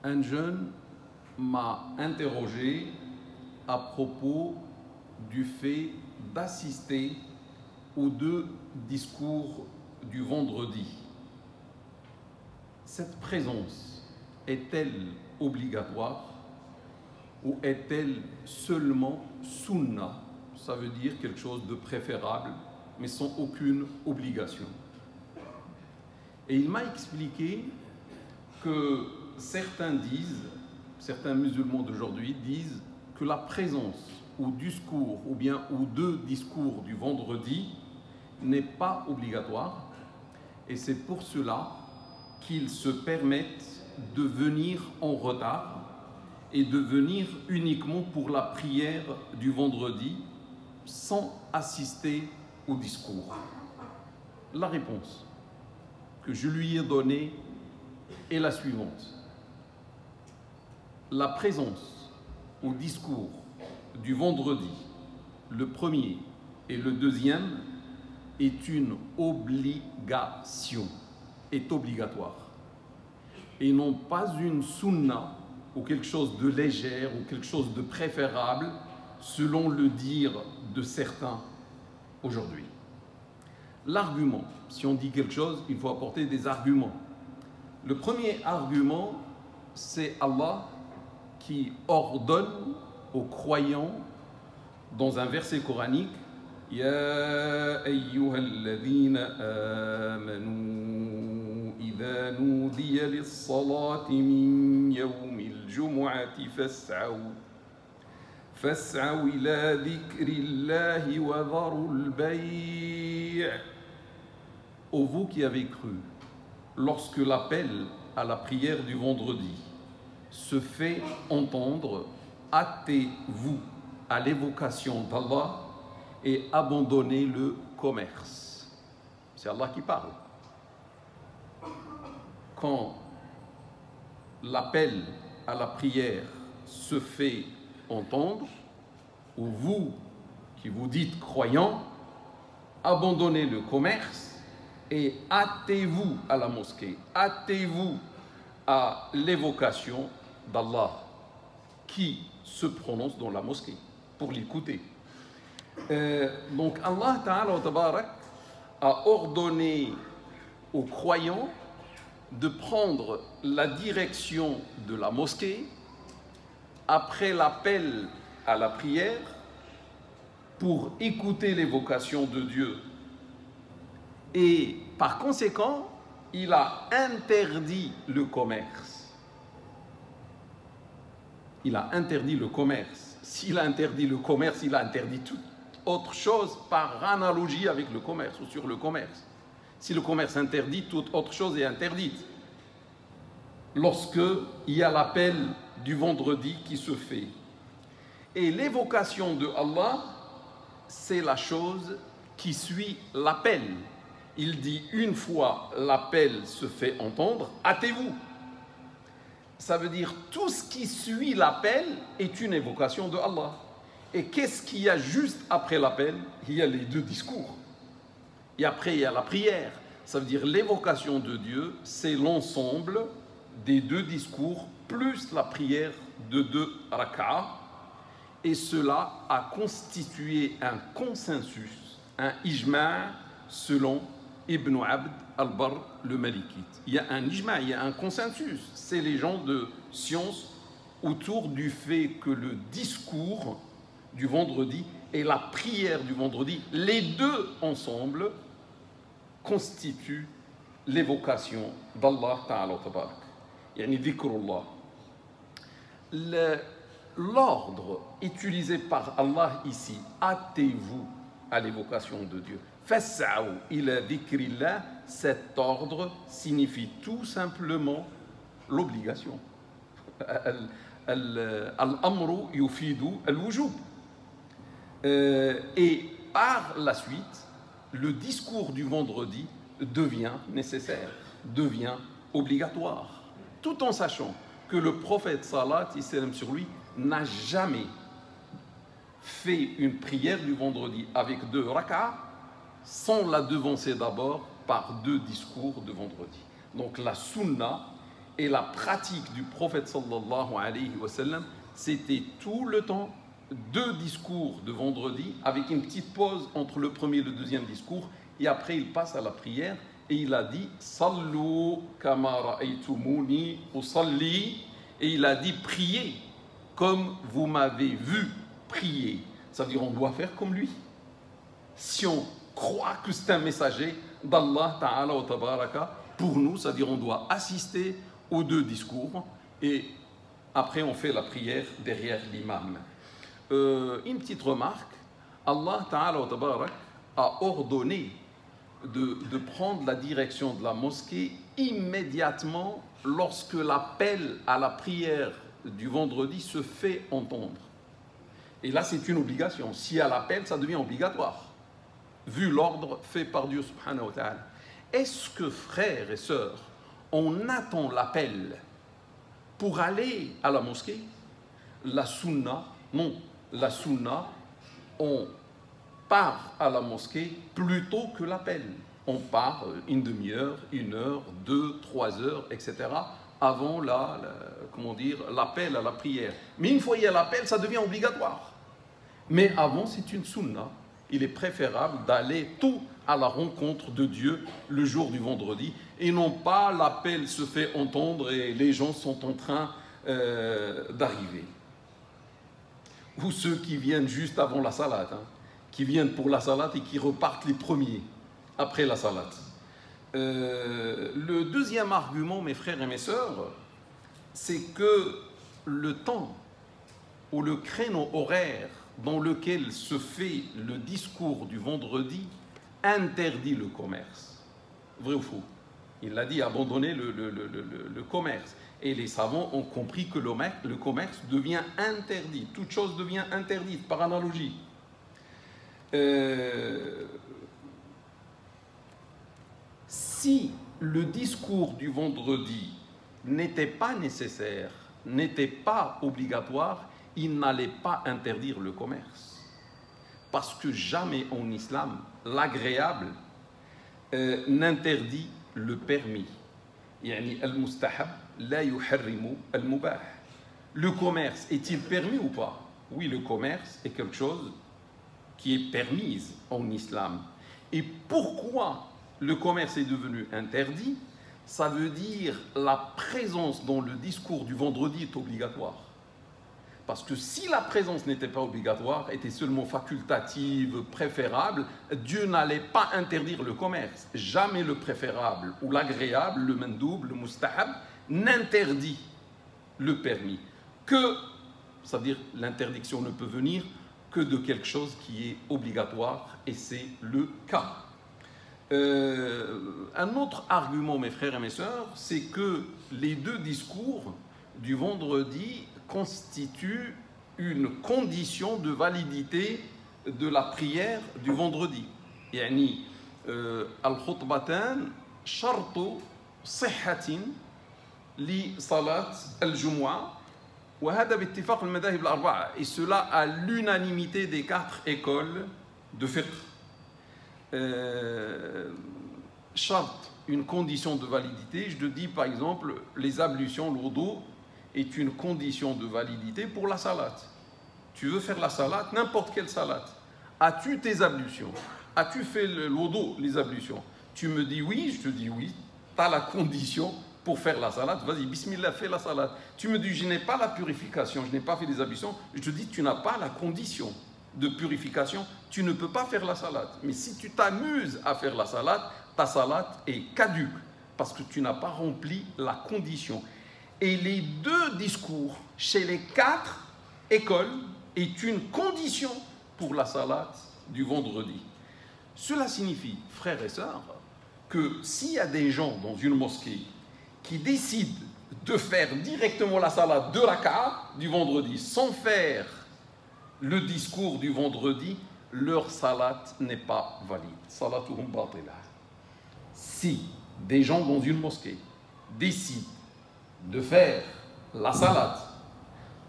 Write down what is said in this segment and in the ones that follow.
un jeune m'a interrogé à propos du fait d'assister aux 2 discours du vendredi. Cette présence est-elle obligatoire ou est-elle seulement sunna? Ça veut dire quelque chose de préférable, mais sans aucune obligation. Et il m'a expliqué que certains musulmans d'aujourd'hui disent que la présence au discours ou bien aux 2 discours du vendredi n'est pas obligatoire, et c'est pour cela qu'ils se permettent de venir en retard et de venir uniquement pour la prière du vendredi sans assister au discours. La réponse que je lui ai donnée est la suivante. La présence au discours du vendredi, le premier et le deuxième, est une obligation, est obligatoire, et non pas une sunna ou quelque chose de léger ou quelque chose de préférable selon le dire de certains aujourd'hui. L'argument, si on dit quelque chose, il faut apporter des arguments. Le premier argument, c'est Allah qui ordonne aux croyants dans un verset coranique Ya ayyuhalladhina amanu idha nudiya lis-salati min yawmil jumu'ati fas'aw ila dhikrillahi wa dharul bay'. Ô vous qui avez cru, lorsque l'appel à la prière du vendredi se fait entendre, hâtez-vous à l'évocation d'Allah et abandonnez le commerce. C'est Allah qui parle. Quand l'appel à la prière se fait entendre, ou vous qui vous dites croyants, abandonnez le commerce et hâtez-vous à la mosquée, hâtez-vous à l'évocation d'Allah qui se prononce dans la mosquée pour l'écouter. Donc Allah Ta'ala wa Tabarak a ordonné aux croyants de prendre la direction de la mosquée après l'appel à la prière pour écouter l'évocation de Dieu. Et par conséquent, il a interdit le commerce. Il a interdit le commerce. S'il a interdit le commerce, il a interdit toute autre chose par analogie avec le commerce ou sur le commerce. Si le commerce interdit, toute autre chose est interdite. Lorsqu'il y a l'appel du vendredi qui se fait. Et l'évocation de Allah, c'est la chose qui suit l'appel. Il dit une fois l'appel se fait entendre, hâtez-vous. Ça veut dire tout ce qui suit l'appel est une évocation de Allah. Et qu'est-ce qu'il y a juste après l'appel? Il y a les 2 discours. Et après, il y a la prière. Ça veut dire l'évocation de Dieu, c'est l'ensemble des 2 discours, plus la prière de 2 rak'ah. Et cela a constitué un consensus, un ijma' selon Ibn Abd al-Barr le Malikite. Il y a un ijma', il y a un consensus. C'est les gens de science autour du fait que le discours du vendredi et la prière du vendredi, les 2 ensemble, constituent l'évocation d'Allah Ta'ala Tabarak. Yani dhikrullah. L'ordre utilisé par Allah ici, hâtez-vous à l'évocation de Dieu. Fas'aw ila dhikrillah, cet ordre signifie tout simplement l'obligation. Al-amru yufidu al-wujub. Et par la suite, le discours du vendredi devient nécessaire, devient obligatoire, tout en sachant que le prophète salat sur lui n'a jamais fait une prière du vendredi avec 2 rak'ah sans la devancer d'abord par 2 discours de vendredi. Donc la sunna Et la pratique du prophète sallallahu alayhi wa sallam, c'était tout le temps 2 discours de vendredi avec une petite pause entre le premier et le deuxième discours. Et après, il passe à la prière et il a dit « Sallu kama ra'aytumuni usalli » et il a dit « Priez comme vous m'avez vu prier ». Ça veut dire on doit faire comme lui. Si on croit que c'est un messager d'Allah Ta'ala wa Tabaraka, pour nous, c'est-à-dire on doit assister aux 2 discours et après on fait la prière derrière l'imam. Une petite remarque, Allah Ta'ala wa Tabaraka a ordonné de prendre la direction de la mosquée immédiatement lorsque l'appel à la prière du vendredi se fait entendre. Et là, c'est une obligation. Si à l'appel, ça devient obligatoire, vu l'ordre fait par Dieu subhanahu wa ta'ala. Est-ce que, frères et sœurs, on attend l'appel pour aller à la mosquée? La sunna, non. La sunna, on part à la mosquée plutôt que l'appel. On part une demi-heure, 1 heure, 2, 3 heures, etc. avant l'appel à la prière. Mais une fois il y a l'appel, ça devient obligatoire. Mais avant, c'est une sunna. Il est préférable d'aller tout à la rencontre de Dieu le jour du vendredi et non pas l'appel se fait entendre et les gens sont en train d'arriver. Ou ceux qui viennent juste avant la salade, qui viennent pour la salade et qui repartent les premiers après la salade. Le deuxième argument, mes frères et mes sœurs, c'est que le temps ou le créneau horaire dans lequel se fait le discours du vendredi interdit le commerce. Vrai ou faux? Il a dit abandonner le commerce. Et les savants ont compris que le commerce devient interdit. Toute chose devient interdite par analogie. Si le discours du vendredi n'était pas nécessaire, n'était pas obligatoire, il n'allait pas interdire le commerce. Parce que jamais en islam, l'agréable n'interdit le permis. Yani al-mustahab la yuharrimu al-mubah. Le commerce est-il permis ou pas? Oui, le commerce est quelque chose qui est permise en islam. Et pourquoi le commerce est devenu interdit? Ça veut dire la présence dans le discours du vendredi est obligatoire. Parce que si la présence n'était pas obligatoire, était seulement facultative, préférable, Dieu n'allait pas interdire le commerce. Jamais le préférable ou l'agréable, le mandoub, le mustahab, n'interdit le permis. C'est-à-dire l'interdiction ne peut venir que de quelque chose qui est obligatoire, et c'est le cas. Un autre argument, mes frères et mes sœurs, c'est que les 2 discours du vendredi constituent une condition de validité de la prière du vendredi. Yani, al-khutbatan shartu sihhatin li salat al-jumu'ah wa hada bittifaq al-madahib al-arba'a, et cela à l'unanimité des 4 écoles de fiqh. Charte, une condition de validité, je te dis par exemple les ablutions, l'wudu est une condition de validité pour la salade. Tu veux faire la salade, n'importe quelle salade. As-tu tes ablutions? As-tu fait le wudu, les ablutions? Tu me dis oui, je te dis oui, tu as la condition pour faire la salade, vas-y, bismillah, fais la salade. Tu me dis je n'ai pas la purification, je n'ai pas fait les ablutions, je te dis tu n'as pas la condition de purification, tu ne peux pas faire la salade. Mais si tu t'amuses à faire la salade, ta salade est caduque parce que tu n'as pas rempli la condition. Et les 2 discours chez les 4 écoles est une condition pour la salade du vendredi. Cela signifie, frères et sœurs, que s'il y a des gens dans une mosquée qui décident de faire directement la salade de raka'a du vendredi sans faire le discours du vendredi, leur salat n'est pas valide. Salatuhum batila. Si des gens dans une mosquée décident de faire la salat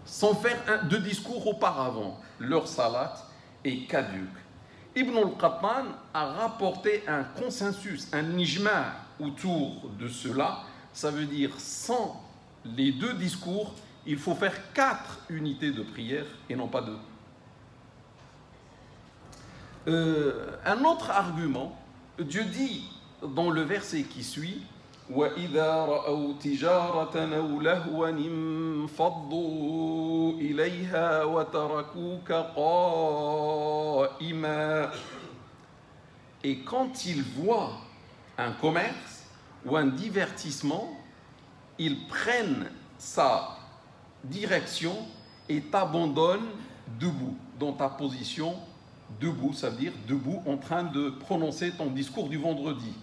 sans faire 2 discours auparavant, leur salat est caduque. Ibn al-Qattan a rapporté un consensus, un ijma' autour de cela, ça veut dire sans les 2 discours, il faut faire 4 unités de prière et non pas 2. Un autre argument, Dieu dit dans le verset qui suit, وَإِذَا رَأَوْا تِجَارَةً أَوْ لَهْوًا انفَضُّوا إِلَيْهَا وَتَرَكُوكَ قَائِمًا. Et quand ils voient un commerce ou un divertissement, ils prennent sa direction et t'abandonnent debout, dans ta position debout, ça veut dire debout en train de prononcer ton discours du vendredi.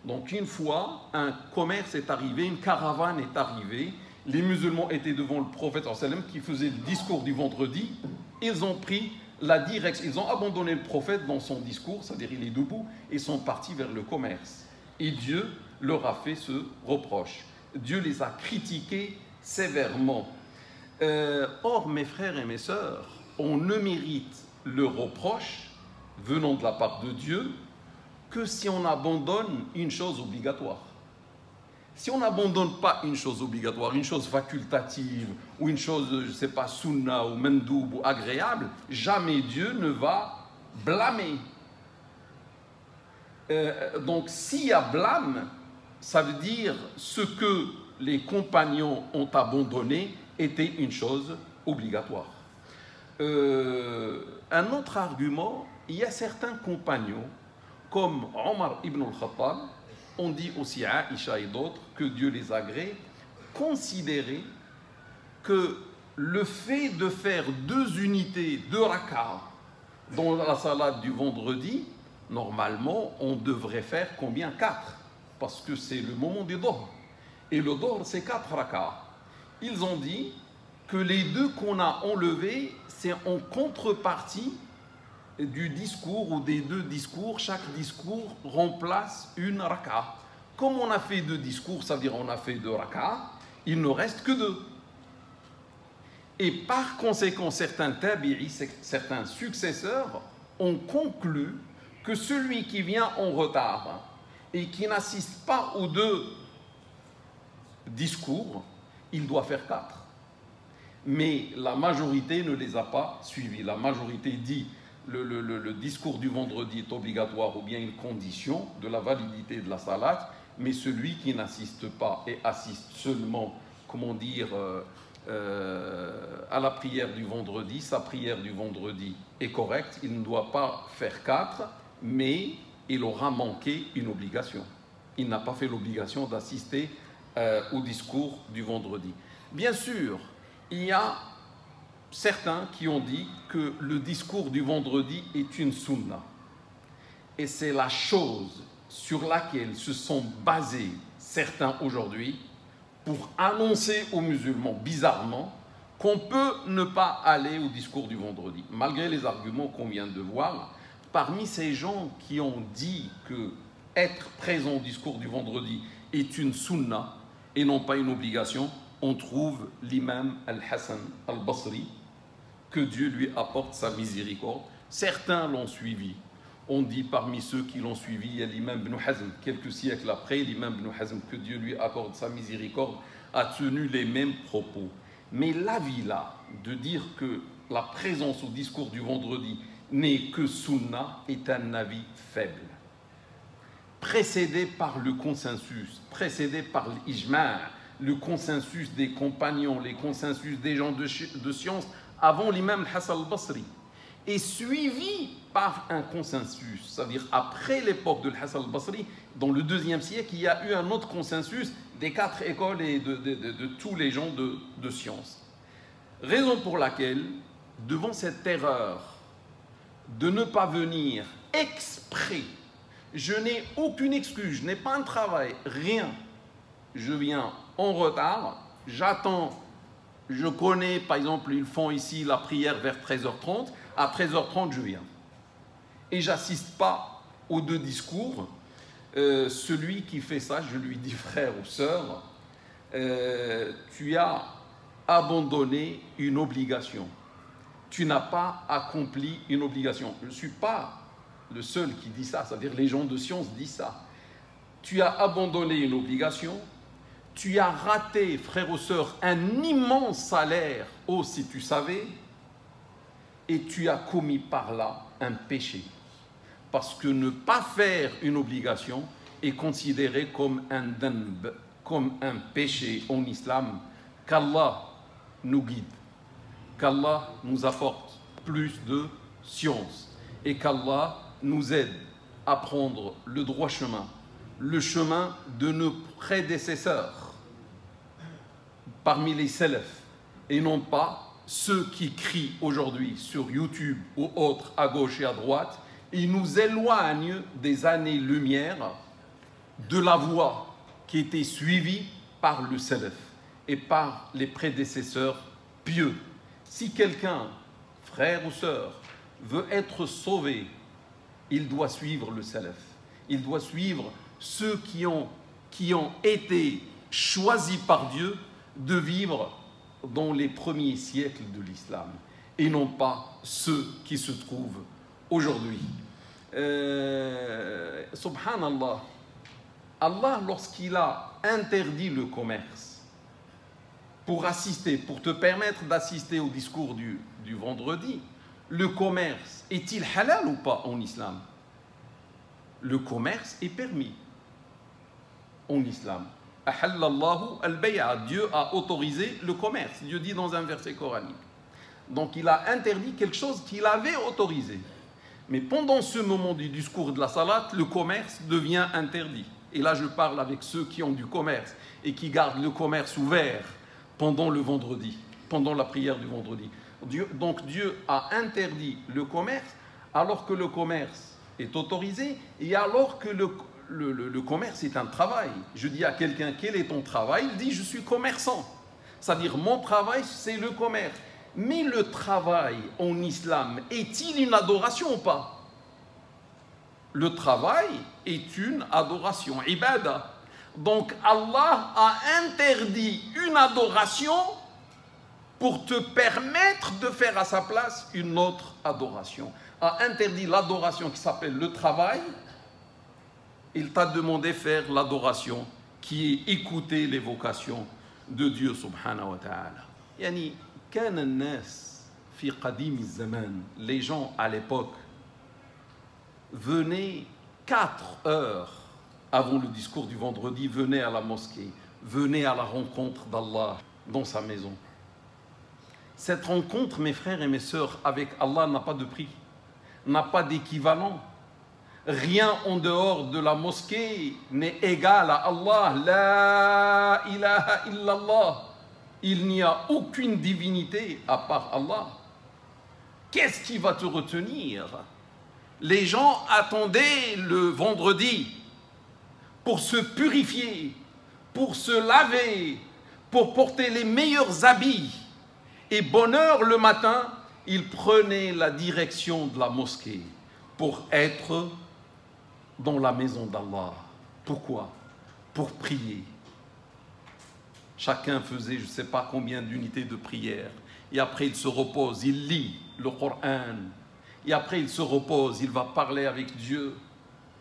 Donc une fois, un commerce est arrivé, une caravane est arrivée, les musulmans étaient devant le prophète qui faisait le discours du vendredi, ils ont pris la direction, ils ont abandonné le prophète dans son discours, c'est-à-dire il est debout, et sont partis vers le commerce. Et Dieu leur a fait ce reproche. Dieu les a critiqués sévèrement. Or, mes frères et mes sœurs, on ne mérite le reproche venant de la part de Dieu que si on abandonne une chose obligatoire. Si on n'abandonne pas une chose obligatoire, une chose facultative, ou une chose, je ne sais pas, sunna ou mendoub ou agréable, jamais Dieu ne va blâmer. Donc s'il y a blâme, ça veut dire ce que les compagnons ont abandonné était une chose obligatoire. Un autre argument, il y a certains compagnons, comme Omar ibn al-Khattab, on dit aussi à Aïcha et d'autres, que Dieu les agrée, considérer que le fait de faire 2 unités, 2 rak'ah dans la salade du vendredi, normalement, on devrait faire combien? 4, parce que c'est le moment du Dohr. Et le Dohr, c'est 4 rak'ah. Ils ont dit que les 2 qu'on a enlevés, c'est en contrepartie du discours ou des 2 discours. Chaque discours remplace une rak'ah. Comme on a fait 2 discours, ça veut dire on a fait 2 rak'ah, il ne reste que 2. Et par conséquent, certains tabi'i, certains successeurs, ont conclu que celui qui vient en retard et qui n'assiste pas aux 2 discours, il doit faire 4. Mais la majorité ne les a pas suivis. La majorité dit le discours du vendredi est obligatoire ou bien une condition de la validité de la salat, mais celui qui n'assiste pas et assiste seulement, comment dire, à la prière du vendredi, sa prière du vendredi est correcte, il ne doit pas faire 4, mais il aura manqué une obligation. Il n'a pas fait l'obligation d'assister au discours du vendredi. Bien sûr, il y a certains qui ont dit que le discours du vendredi est une sunna. Et c'est la chose sur laquelle se sont basés certains aujourd'hui pour annoncer aux musulmans, bizarrement, qu'on peut ne pas aller au discours du vendredi. Malgré les arguments qu'on vient de voir, parmi ces gens qui ont dit que être présent au discours du vendredi est une sunna et non pas une obligation, on trouve l'imam Al-Hassan Al-Basri, que Dieu lui apporte sa miséricorde. Certains l'ont suivi. On dit parmi ceux qui l'ont suivi, il y a l'imam Ibn Hazm, quelques siècles après, l'imam Ibn Hazm, que Dieu lui accorde sa miséricorde, a tenu les mêmes propos. Mais l'avis là, de dire que la présence au discours du vendredi n'est que sunna, est un avis faible. Précédé par le consensus, précédé par l'ijma', le consensus des compagnons, les consensus des gens de science, avant l'imam Hassan al-Basri, et suivi par un consensus, c'est-à-dire après l'époque de Hassan al-Basri, dans le 2e siècle, il y a eu un autre consensus des 4 écoles et de tous les gens de science. Raison pour laquelle, devant cette erreur de ne pas venir exprès, je n'ai aucune excuse, je n'ai pas un travail, rien, je viens en retard, j'attends. Je connais, par exemple, ils font ici la prière vers 13h30. À 13h30, je viens. Et je n'assiste pas aux 2 discours. Celui qui fait ça, je lui dis, frère ou sœur, tu as abandonné une obligation. Tu n'as pas accompli une obligation. Je ne suis pas le seul qui dit ça, c'est-à-dire les gens de science disent ça. Tu as abandonné une obligation. tu as raté, frère ou sœur, un immense salaire, oh si tu savais, et tu as commis par là un péché. Parce que ne pas faire une obligation est considéré comme un dhanb, comme un péché en islam. Qu'Allah nous guide, qu'Allah nous apporte plus de science et qu'Allah nous aide à prendre le droit chemin, le chemin de nos prédécesseurs parmi les salafs et non pas ceux qui crient aujourd'hui sur YouTube ou autres à gauche et à droite. Ils nous éloignent des années-lumière de la voie qui était suivie par le salaf et par les prédécesseurs pieux. Si quelqu'un, frère ou sœur, veut être sauvé, il doit suivre le salaf. Il doit suivre ceux qui ont été choisis par Dieu de vivre dans les premiers siècles de l'islam et non pas ceux qui se trouvent aujourd'hui. Subhanallah, Allah, lorsqu'il a interdit le commerce pour assister, pour te permettre d'assister au discours du vendredi, le commerce est-il halal ou pas en islam? Le commerce est permis en islam. Ahallallahu al-bay'a. Dieu a autorisé le commerce. Dieu dit dans un verset coranique. Donc il a interdit quelque chose qu'il avait autorisé. Mais pendant ce moment du discours de la salat, le commerce devient interdit. Et là, je parle avec ceux qui ont du commerce et qui gardent le commerce ouvert pendant le vendredi, pendant la prière du vendredi. Donc Dieu a interdit le commerce alors que le commerce est autorisé et alors que le commerce est un travail. Je dis à quelqu'un, quel est ton travail? Il dit, je suis commerçant. C'est-à-dire, mon travail, c'est le commerce. Mais le travail en islam, est-il une adoration ou pas? Le travail est une adoration, ibada. Donc Allah a interdit une adoration pour te permettre de faire à sa place une autre adoration. A interdit l'adoration qui s'appelle le travail. Il t'a demandé de faire l'adoration qui est écouter l'évocation de Dieu subhanahu wa ta'ala. Yani, كان الناس في قديم الزمان, les gens à l'époque venaient 4 heures avant le discours du vendredi, venaient à la mosquée, venaient à la rencontre d'Allah dans sa maison. Cette rencontre, mes frères et mes sœurs, avec Allah n'a pas de prix, n'a pas d'équivalent. Rien en dehors de la mosquée n'est égal à Allah. La ilaha illallah. Il n'y a aucune divinité à part Allah. Qu'est-ce qui va te retenir? Les gens attendaient le vendredi pour se purifier, pour se laver, pour porter les meilleurs habits. Et bonne heure le matin, ils prenaient la direction de la mosquée pour être dans la maison d'Allah. Pourquoi? Pour prier. Chacun faisait je ne sais pas combien d'unités de prière. Et après il se repose, il lit le Coran. Et après il se repose, il va parler avec Dieu.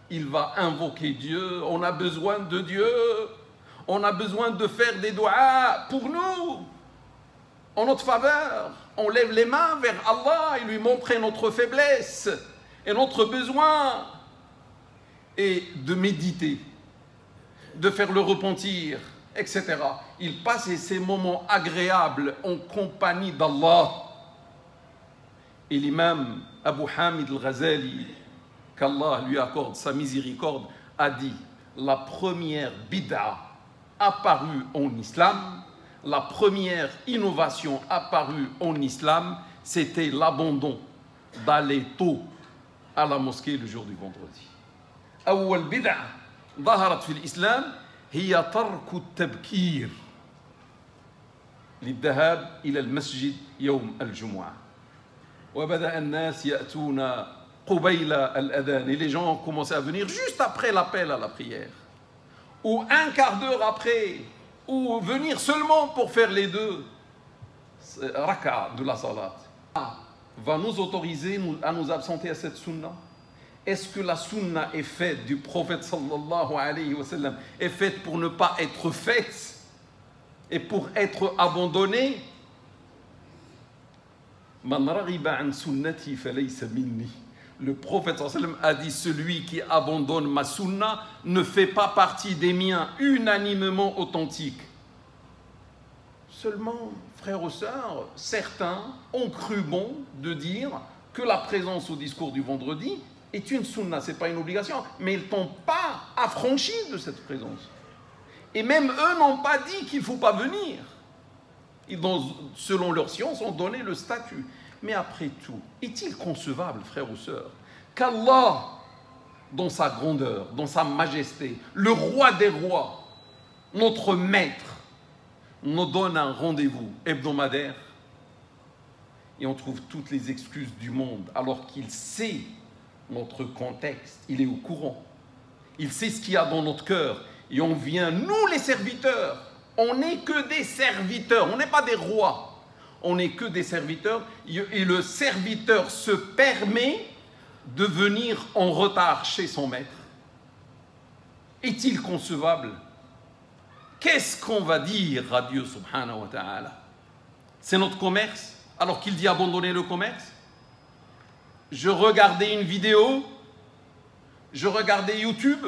Il va invoquer Dieu. On a besoin de Dieu. On a besoin de faire des doigts pour nous. En notre faveur. On lève les mains vers Allah et lui montrer notre faiblesse et notre besoin. Et de méditer, de faire le repentir, etc. Il passait ces moments agréables en compagnie d'Allah. Et l'imam Abu Hamid al-Ghazali, qu'Allah lui accorde sa miséricorde, a dit la première bid'a apparue en islam, la première innovation apparue en islam, c'était l'abandon d'aller tôt à la mosquée le jour du vendredi. أول بدعة ظهرت في الإسلام هي ترك التبكير للذهاب إلى المسجد يوم الجمعة وبدأ الناس يأتون قبيل الأذان et les gens ont commencé à venir juste après l'appel à la prière ou un quart d'heure après ou venir seulement pour faire les 2 raka de la salat. Va nous autoriser à nous absenter à cette sunna? Est-ce que la sunna est faite du prophète sallallahu alayhi wa sallam, est faite pour ne pas être faite? Et pour être abandonné, Man raghiba an sunnati falaysa minni. Le prophète sallam a dit, celui qui abandonne ma sunna ne fait pas partie des miens, unanimement authentiques. Seulement, frères et sœurs, certains ont cru bon de dire que la présence au discours du vendredi est une sunna, ce n'est pas une obligation, mais ils n'ont pas affranchi de cette présence. Et même eux n'ont pas dit qu'il ne faut pas venir. Ils, selon leur science, ont donné le statut. Mais après tout, est-il concevable, frères ou sœurs, qu'Allah, dans sa grandeur, dans sa majesté, le roi des rois, notre maître, nous donne un rendez-vous hebdomadaire et on trouve toutes les excuses du monde alors qu'il sait notre contexte, il est au courant, il sait ce qu'il y a dans notre cœur et on vient, nous les serviteurs, on n'est que des serviteurs, on n'est pas des rois, on n'est que des serviteurs et le serviteur se permet de venir en retard chez son maître. Est-il concevable? Qu'est-ce qu'on va dire à Dieu subhanahu wa ta'ala? C'est notre commerce, alors qu'il dit abandonner le commerce. Je regardais une vidéo, je regardais YouTube.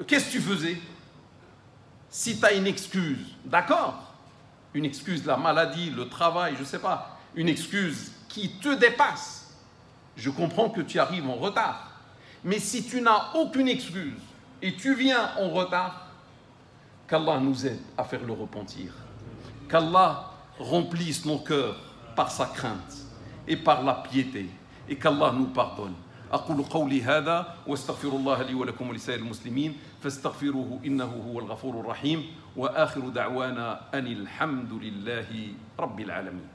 Qu'est-ce que tu faisais? Si tu as une excuse, d'accord, une excuse, la maladie, le travail, je ne sais pas, une excuse qui te dépasse, je comprends que tu arrives en retard. Mais si tu n'as aucune excuse et tu viens en retard, qu'Allah nous aide à faire le repentir. Qu'Allah remplisse nos cœurs par sa crainte et par la piété. Et qu'Allah nous pardonne. أقول قولي هذا واستغفر الله لي ولكم ولسائر المسلمين فاستغفروه إنه هو الغفور الرحيم وآخر دعوانا أن الحمد لله رب العالمين.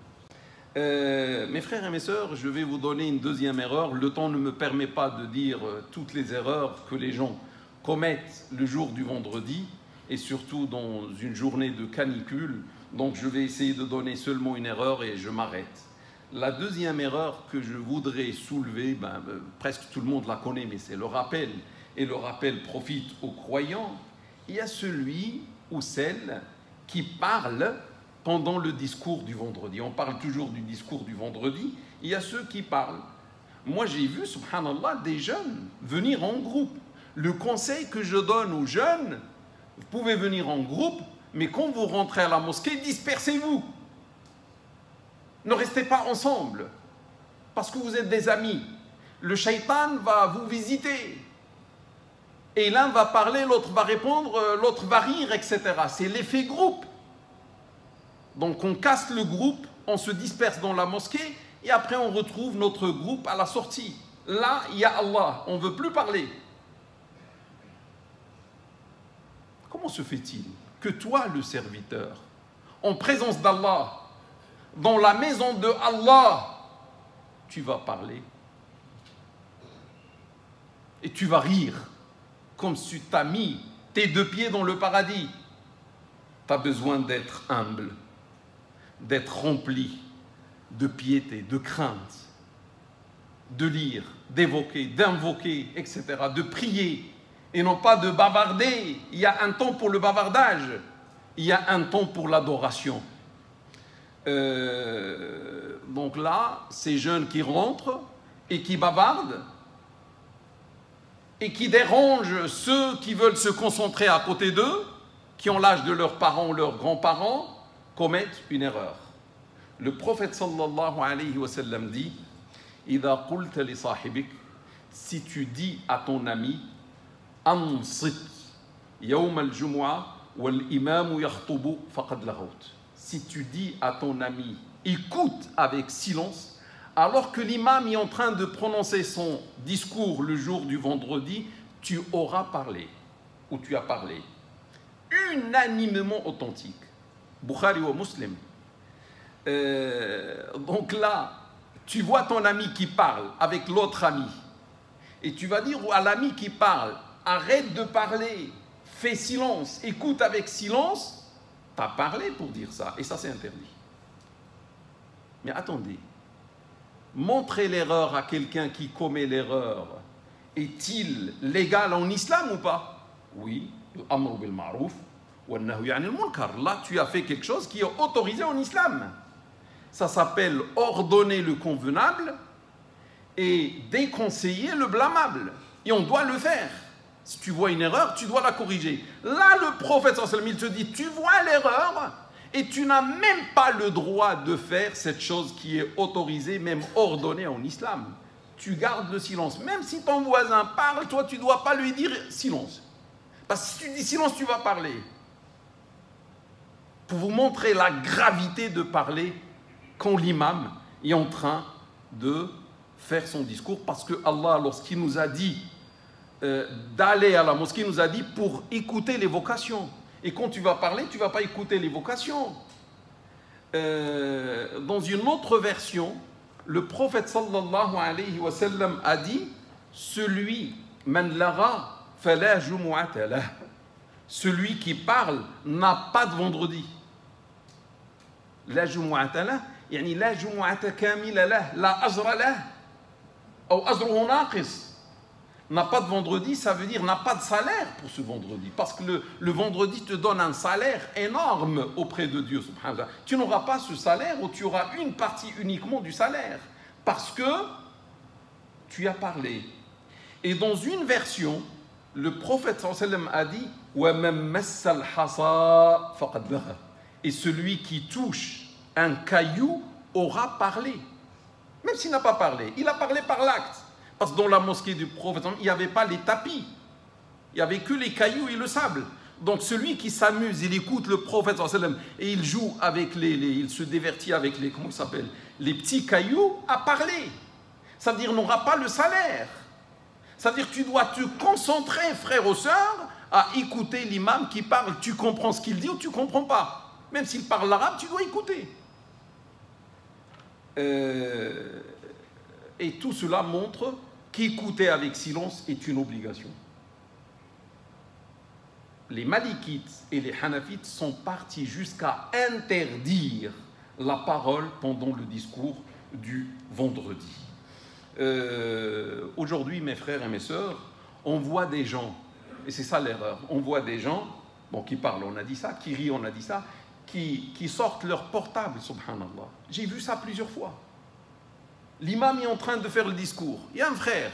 Mes frères et mes sœurs, je vais vous donner une deuxième erreur. Le temps ne me permet pas de dire toutes les erreurs que les gens commettent le jour du vendredi et surtout dans une journée de canicule. Donc je vais essayer de donner seulement une erreur et je m'arrête. La deuxième erreur que je voudrais soulever, presque tout le monde la connaît, mais c'est le rappel. Et le rappel profite aux croyants. Il y a celui ou celle qui parle pendant le discours du vendredi. On parle toujours du discours du vendredi. Il y a ceux qui parlent. Moi, j'ai vu, subhanallah, des jeunes venir en groupe. Le conseil que je donne aux jeunes, vous pouvez venir en groupe, mais quand vous rentrez à la mosquée, dispersez-vous. Ne restez pas ensemble, parce que vous êtes des amis. Le shaitan va vous visiter. Et l'un va parler, l'autre va répondre, l'autre va rire, etc. C'est l'effet groupe. Donc on casse le groupe, on se disperse dans la mosquée, et après on retrouve notre groupe à la sortie. Là, il y a Allah, on ne veut plus parler. Comment se fait-il que toi, le serviteur, en présence d'Allah, dans la maison de Allah, tu vas parler et tu vas rire comme si tu as mis tes deux pieds dans le paradis? Tu as besoin d'être humble, d'être rempli de piété, de crainte, de lire, d'évoquer, d'invoquer, etc., de prier et non pas de bavarder. Il y a un temps pour le bavardage, il y a un temps pour l'adoration. Donc là, ces jeunes qui rentrent et qui bavardent et qui dérangent ceux qui veulent se concentrer à côté d'eux, qui ont l'âge de leurs parents ou leurs grands-parents, commettent une erreur. Le prophète sallallahu alayhi wa sallam dit « Idha qulta li sahibik » si tu dis à ton ami « Ansit yawm al-jumu'ah wal imamu yakhtubu faqad laghawt » si tu dis à ton ami, écoute avec silence, alors que l'imam est en train de prononcer son discours le jour du vendredi, tu auras parlé, ou tu as parlé. Unanimement authentique. Bukhari ou Muslim. Donc là, tu vois ton ami qui parle avec l'autre ami, et tu vas dire à l'ami qui parle, arrête de parler, fais silence, écoute avec silence. Tu as parlé pour dire ça, et ça c'est interdit. Mais attendez, montrer l'erreur à quelqu'un qui commet l'erreur, est-il légal en islam ou pas? Oui, l'amr bil ma'rouf Là, tu as fait quelque chose qui est autorisé en islam. Ça s'appelle ordonner le convenable et déconseiller le blâmable. Et on doit le faire. Si tu vois une erreur, tu dois la corriger. Là, le prophète sallallahu alayhi wa sallam, il te dit, tu vois l'erreur et tu n'as même pas le droit de faire cette chose qui est autorisée, même ordonnée en islam. Tu gardes le silence. Même si ton voisin parle, toi, tu ne dois pas lui dire silence. Parce que si tu dis silence, tu vas parler. Pour vous montrer la gravité de parler quand l'imam est en train de faire son discours. Parce que Allah, lorsqu'il nous a dit d'aller à la mosquée, il nous a dit pour écouter les vocations. Et quand tu vas parler, tu ne vas pas écouter les vocations. Dans une autre version, le prophète sallallahu alayhi wa sallam a dit celui man lara fala jumu'ata lah. Celui qui parle n'a pas de vendredi. La jumu'ata lah, yani la jumu'ata kamila lah, la ajra lah, ou ajruhu naqis. N'a pas de vendredi, ça veut dire n'a pas de salaire pour ce vendredi. Parce que le vendredi te donne un salaire énorme auprès de Dieu, subhanahu wa ta'ala. Tu n'auras pas ce salaire ou tu auras une partie uniquement du salaire. Parce que tu as parlé. Et dans une version, le prophète sallallahu alayhi wa sallam a dit et celui qui touche un caillou aura parlé. Même s'il n'a pas parlé, il a parlé par l'acte. Parce que dans la mosquée du prophète, il n'y avait pas les tapis. Il n'y avait que les cailloux et le sable. Donc celui qui s'amuse, il écoute le prophète et il joue avec il se divertit avec les, comment il s'appelle, les petits cailloux, à parler. Ça veut dire qu'il n'aura pas le salaire. Ça veut dire que tu dois te concentrer, frère ou sœur, à écouter l'imam qui parle. Tu comprends ce qu'il dit ou tu ne comprends pas. Même s'il parle l'arabe, tu dois écouter. Et tout cela montre qu'écouter avec silence est une obligation. Les Malikites et les Hanafites sont partis jusqu'à interdire la parole pendant le discours du vendredi. Aujourd'hui, mes frères et mes sœurs, on voit des gens, et c'est ça l'erreur, on voit des gens, bon, qui parlent, on a dit ça, qui rient, on a dit ça, qui sortent leur portable, subhanallah. J'ai vu ça plusieurs fois. L'imam est en train de faire le discours. Il y a un frère,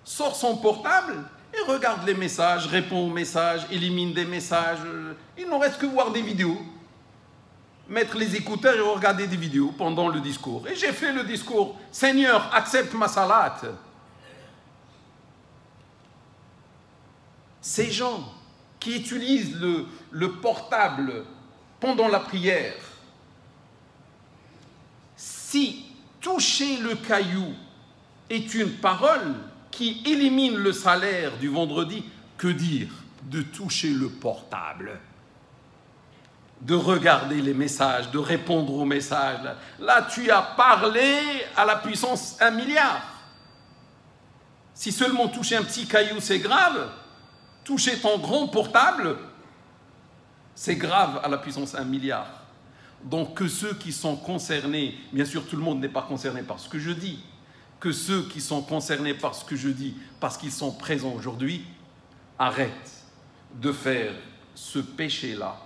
sort son portable et regarde les messages, répond aux messages, élimine des messages. Il n'en reste que voir des vidéos. Mettre les écouteurs et regarder des vidéos pendant le discours. Et j'ai fait le discours. Seigneur, accepte ma salat. Ces gens qui utilisent le portable pendant la prière, si toucher le caillou est une parole qui élimine le salaire du vendredi, que dire de toucher le portable, de regarder les messages, de répondre aux messages. Là, tu as parlé à la puissance 1 milliard. Si seulement toucher un petit caillou, c'est grave, toucher ton grand portable, c'est grave à la puissance 1 milliard. Donc que ceux qui sont concernés, bien sûr tout le monde n'est pas concerné par ce que je dis, que ceux qui sont concernés par ce que je dis, parce qu'ils sont présents aujourd'hui, arrêtent de faire ce péché-là,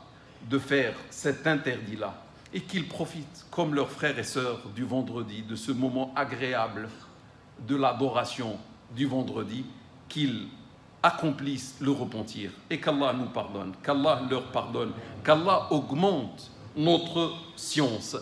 de faire cet interdit-là, et qu'ils profitent, comme leurs frères et sœurs du vendredi, de ce moment agréable de l'adoration du vendredi, qu'ils accomplissent le repentir, et qu'Allah nous pardonne, qu'Allah leur pardonne, qu'Allah augmente notre science,